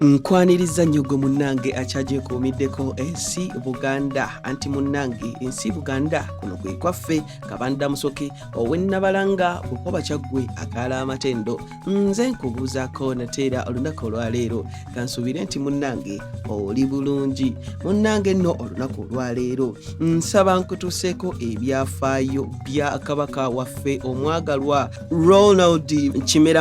Nkwaniriza nnyo gwe munnange akyagyekuumiddeko ensi Buganda anti munnange ensi Buganda kuno kwe kwaffe Kabanda Musoke ow'ennabalanga Bukoba Kyaggwe akaala amatendo nze nkubuuzaako nateera olunaku olwaleero kansuubire nti munnange oli bulungi munnange nno olunaku olwaleero nsaba nkutuuseeko ebyafaayo bya kabaka waffe omwagalwa Ronald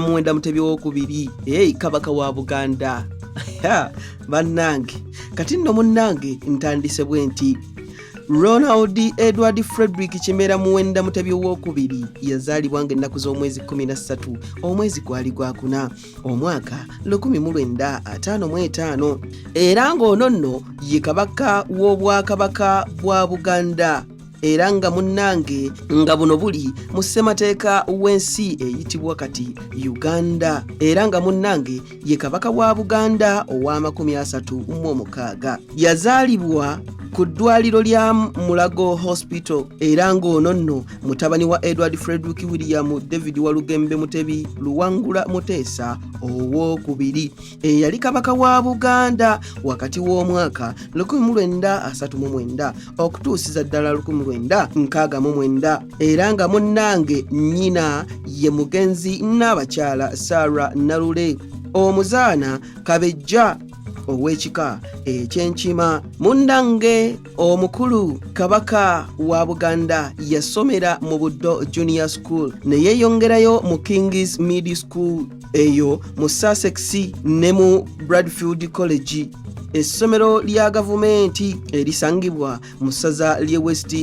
Muwenda Mutebi II kabaka wa Buganda. Bannange kati nno munnange ntandise bwe nti Ronald Edward Frederick Muwenda Mutebi II yazaalibwa ng'ennaku z'omwezi 13 omwezi gwali gwakuna omwaka 1955 era ng'ono nno ye kabaka w'obwakabaka bwa Buganda era nga munnange nga buno buli mu ssemateeka w'ensi eyitibwa kati Uganda era nga munnange ye kabaka wa Buganda owa36 yazaalibwa ku ddwaliro lya Mulago Hospital era ng'ono nno mutabani wa Edward Frederick William David Walugembe Mutebi Luwangula Muteesa owookubiri eyali kabaka wa Buganda wakati w'omwaka 1939 okutuusiza ddala 1969 era nga munnange nnyina ye mugenzi n'abakyala Sarah Nalule omuzaana Kabejja ow'ekika ekyenkima. Munnange omukulu kabaka wa Buganda yasomera mu Buddo Junior School ne yeeyongerayo mu King's Mid School eyo mu Sussex ne mu Bradfield College essomero lya gavumenti erisangibwa mu ssaza ly'e West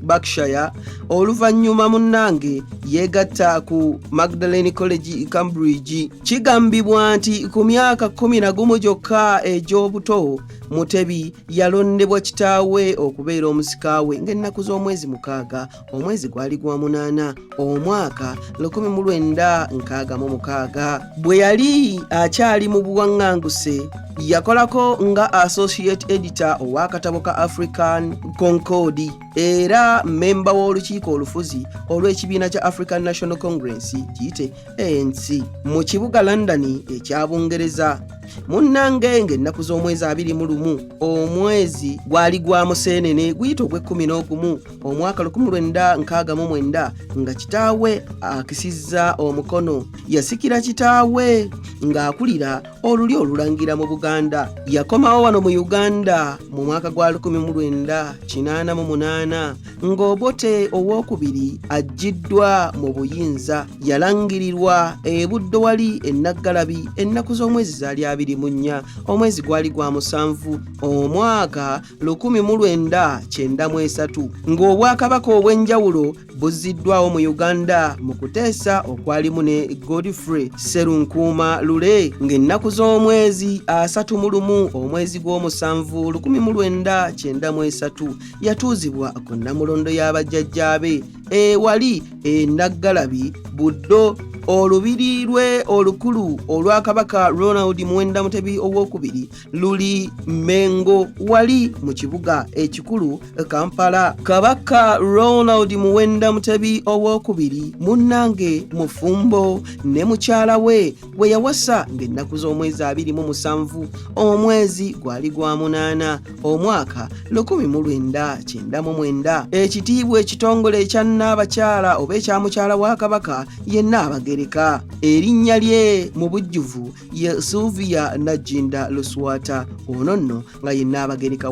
Berkshire. Oluvannyuma munnange yeegatta ku Magdalene College Cambridge. Kigambibwa nti ku myaka 11 gyokka egy'obuto Mutebi yalondebwa kitaawe okubeera omusikaawe ng'ennaku z'omwezi 6 omwezi gwali gwa 8 omwaka 1966 bwe yali akyali mu buwaŋŋanguse yakolako nga associate editor ow'akatabo ka African Concord era memba w'olukiiko olufuzi olw'ekibiina kya African National Congress kiyite ANC mu kibuga London ekya Bungereza. Munnange ng'ennaku z'omwezi 21 omwezi gwali gwa Museenene guyita ogw'e11 omwaka 1969 nga kitaawe akisizza omukono yasikira kitaawe ng'akulira oluli olulangira mu Buganda. Yakomawo wano mu Uganda mu mwaka gwa 1988 ng'Obote owookubiri aggiddwa mu buyinza yalangirirwa e Buddo wali e Naggalabi ennaku z'omwezi zaali 24 omwezi gwali gwa 7 omwaka 1993 ng'obwakabaka obw'enjawulo buzziddwawo mu Uganda mu kuteesa okwalimu ne Godfrey Serunkuuma Lule ng'ennaku z'omwezi 31 omwezi gw'omusanvu 1993 yatuuzibwa ku nnamulondo y'abajjajjaabe ewali e Naggalabi Buddo. Olubiri lwe olukulu olwa kabaka Ronald Muwenda Mutebi II luli Mengo wali mu kibuga ekikulu Kampala. Kabaka Ronald Muwenda Mutebi II munnange mufumbo ne mukyala we bwe yawasa ng'ennaku z'omwezi 27 omwezi gwali gwa 8 omwaka 1999 ekitiibwa ekitongole ekya Nnaabakyala oba ekya mukyala wa kabaka ye Nnaabagereka erinnya lye mu bujjuvu ye Sylvia Najinda Luswata ono nno nga ye Nnaabagereka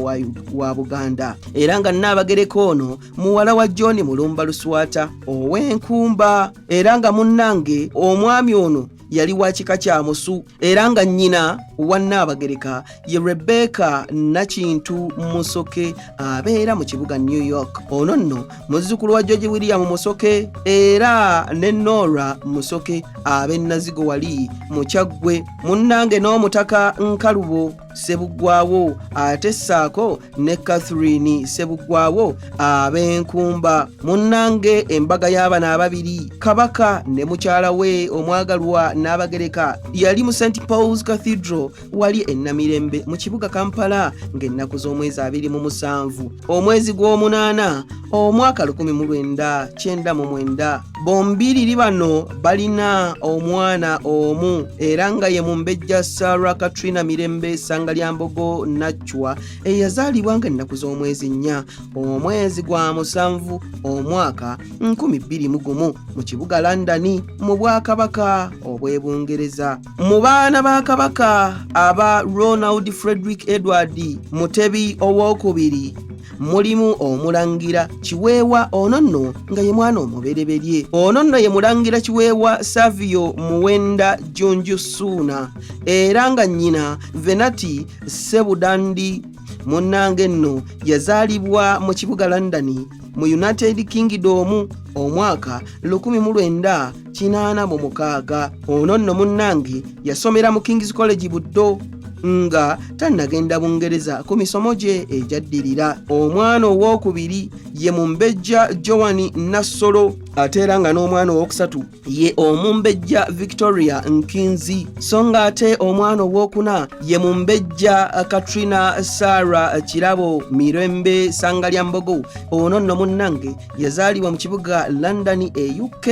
wa Buganda era nga Nnaabagereka ono muwala wa John Mulumba Luswata ow'Enkumba era nga munnange omwami ono yali wa kika kya Musu era nga nnyina wa Nnaabagereka ye Rebecca Nakintu Musoke abeera mu kibuga New York. Ono nno muzzukulu wa George William Musoke era ne Nora Musoke ab'Ennazigo wali mu Kyaggwe. Munnange n'omutaka Nkalubo Sebuggwawo ate ssaako ne Catherine Sebuggwawo ab'Enkumba. Munnange embaga y'abana ababiri kabaka ne mukyala we omwagalwa Nnaabagereka yali mu St Paul's Cathedral wali e Namirembe mu kibuga Kampala ng'ennaku z'omwezi 27 omwezi gw'omunaana omwaka 1999 bombiriri bano balina omwana omu era nga ye Mumbejja Sarah Katrina Mirembe Sangalyambogo Nachwa eyazaalibwa nga ennaku z'omwezi 4 omwezi gwa 7 omwaka 2021 mu kibuga London mu Bwakabaka obw'e Bungereza. Mu baana ba Kabaka aba Ronald Frederick Edward Mutebi owookubiri mulimu omulangira Kiweewa ononno nga ye mwana omubereberye. Ononno ye mulangira Kiweewa Savio Muwenda Junju Suuna era nga nnyina Venati Sebudandi munnange nno yazaalibwa mu kibuga London mu United Kingdom omwaka 1986. Ononno munnange yasomera mu King's College Buddo nga tannagenda Bungereza ku misomo gye ejaddirira. Omwana owookubiri ye Mumbejja Joan Nassolo ate era nga n'omwana owookusatu ye Omumbejja Victoria Nkinzi, so nga ate omwana owookuna ye Mumbejja Katrina Sarah Kirabo Mirembe Sangalyambogo. Ono nno munnange yazaalibwa mu kibuga London e UK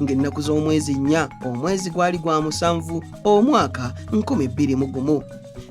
ng'ennaku z'omwezi 4 omwezi gwali gwa 7 omwaka 2021.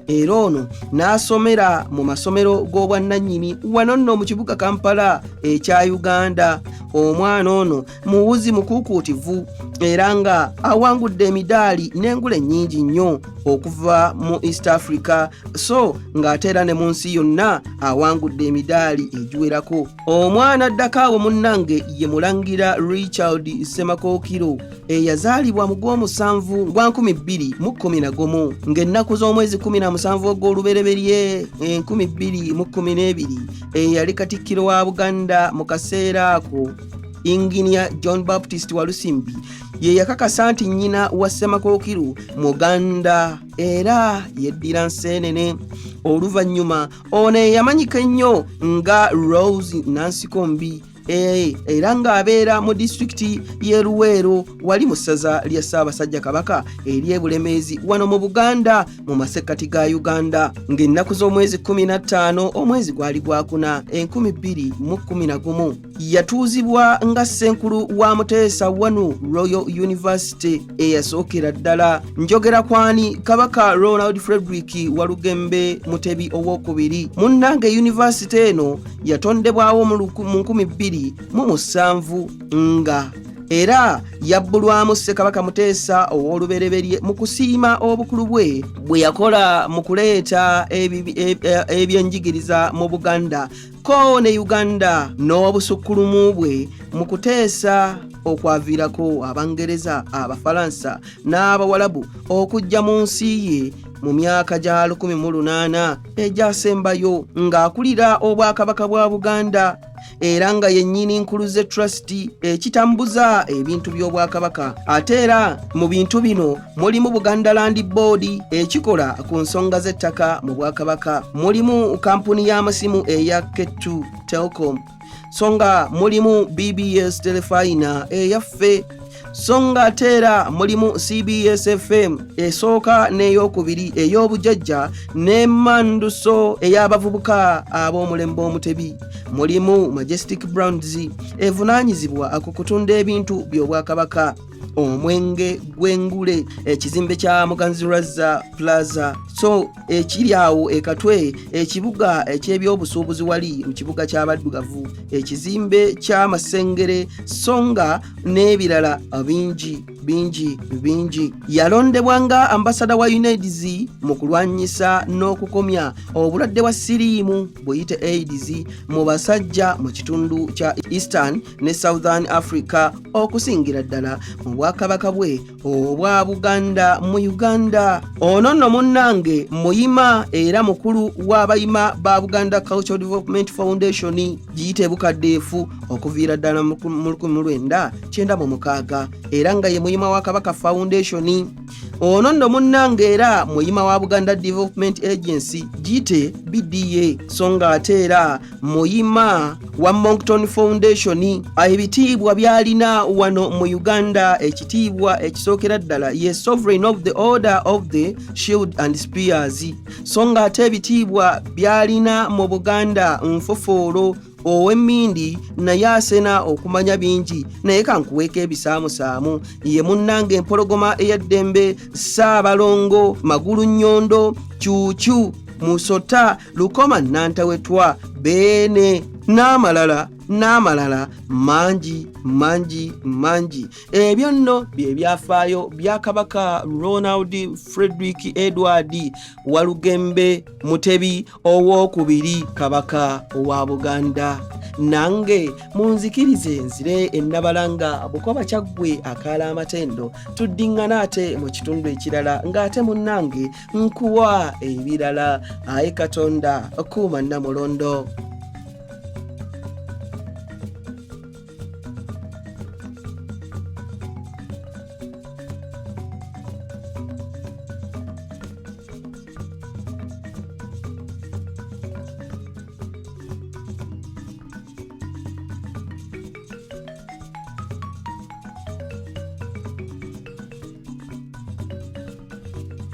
Era ono n'asomera mu masomero g'obwannannyini wano nno mu kibuga Kampala ekya Uganda. Omwana ono muwuzi mukuukuutivu era nga awangudde emidaali n'engule nnyingi nnyo okuva mu East Africa, so ng'ate era ne mu nsi yonna awangudde emidaali egiwerako. Omwana addakaawo munnange ye Mulangira Richard Semakookiro eyazaalibwa mu Gw'omusanvu gwa 2011 ng'ennaku z'omwezi 17 ogw'olubereberye 2012 eyali Katikkiro wa Buganda mu kaseera ako. Engineer John Baptist Walusimbi ye yakakasa nti nnyina wa Semakookiro Muganda era yeddira Nseenene. Oluvannyuma ono yamanyika ennyo nga Rose Nansikombi era ng'abeera mu disitulikiti y'e Luweero wali mu ssaza lya Ssaabasajja Kabaka ery'e Bulemeezi wano mu Buganda mu masekkati ga Uganda ng'ennaku z'omwezi 15 omwezi gwali gwakuna 2011 yatuuzibwa nga Ssenkulu wa Muteesa wano Royal University eyasookera ddala. Njogera kwani Kabaka Ronald Frederick Walugembe Mutebi owookubiri. Munnange University eno yatondebwawo mu 2007 nga era yabbulwamu Ssekabaka Muteesa ow'olubereberye mu kusiima obukulu bwe yakola mu kuleeta ebyenjigiriza mu Buganda ko ne Uganda n'obusukkulumu bwe mu kuteesa okwaviirako Abangereza, Abafalansa n'Abawalabu okujja mu nsi ye mu myaka gya 1800 egyasembayo ng'akulira obwakabaka bwa Buganda era nga yennyini Nkuluze Trust ekitambuza ebintu by'obwakabaka. Ate era mu bintu bino mulimu Buganda Land Board ekikola ku nsonga z'ettaka mu bwakabaka, mulimu kampuni y'amasimu eya Ketu Telcom, songa mulimu BBS Telefina eyaffe, songa tera mulimu CBS FM esooka n'eyokubiri ey'obujjajja n'emmanduso ey'abavubuka ab'omulembe omutebi, mulimu Majestic Brands evunaanyizibwa ku kutunda ebintu by'obwakabaka, omwenge gw'engule ekizimbe kya Muganziraza Plaza, so ekiri awo ekatwe ekibuga eky'ebyobusuubuzi wali mu kibuga ky'abaddugavu, ekizimbe ky'amasengere, songa n'ebirala bingi. Yalondebwa nga ambasada wa UNAIDS mu kulwanyisa n'okukomya obulwadde bwa siriimu buyite AIDS mu basajja mu kitundu kya Eastern ne Southern Africa okusingira ddala mu bwakabaka bwe obwa Buganda mu Uganda. Ono nno munnange muyima era mukulu w'abayima ba Buganda Cultural Development Foundation giyite Bukaddeefu okuviira ddala mu 1996 era nga ye muyima wa Kabaka Foundation. Ono nno munnange era muyima wa Buganda Development Agency giyite BDA, songa ate era muyima wa Moncton Foundation. Ebitiibwa byalina wano mu Uganda, ekitiibwa ekisookera ddala ye Sovereign of the Order of the Shield and Spears, songa ate ebitiibwa byalina mu Buganda Nfofoolo ow'emmindi naye asena okumanya bingi naye kankuweeko ebisaamusaamu ye munnange empologoma eyaddembe Ssaabalongo Magulu Nnyondo Cuucu Musota Lukoma Nantawetwa Beene n'amalala mangi. Ebyo nno bye byafaayo bya Kabaka Ronald Frederick Edward Walugembe Mutebi owookubiri Kabaka wa Buganda. Nange munzikirize nzire ennabalanga Bukoba Kyaggwe akaala amatendo tuddingana ate mu kitundu ekirala ng'ate munnange nkuwa ebirala. Aye Katonda kuuma Namulondo.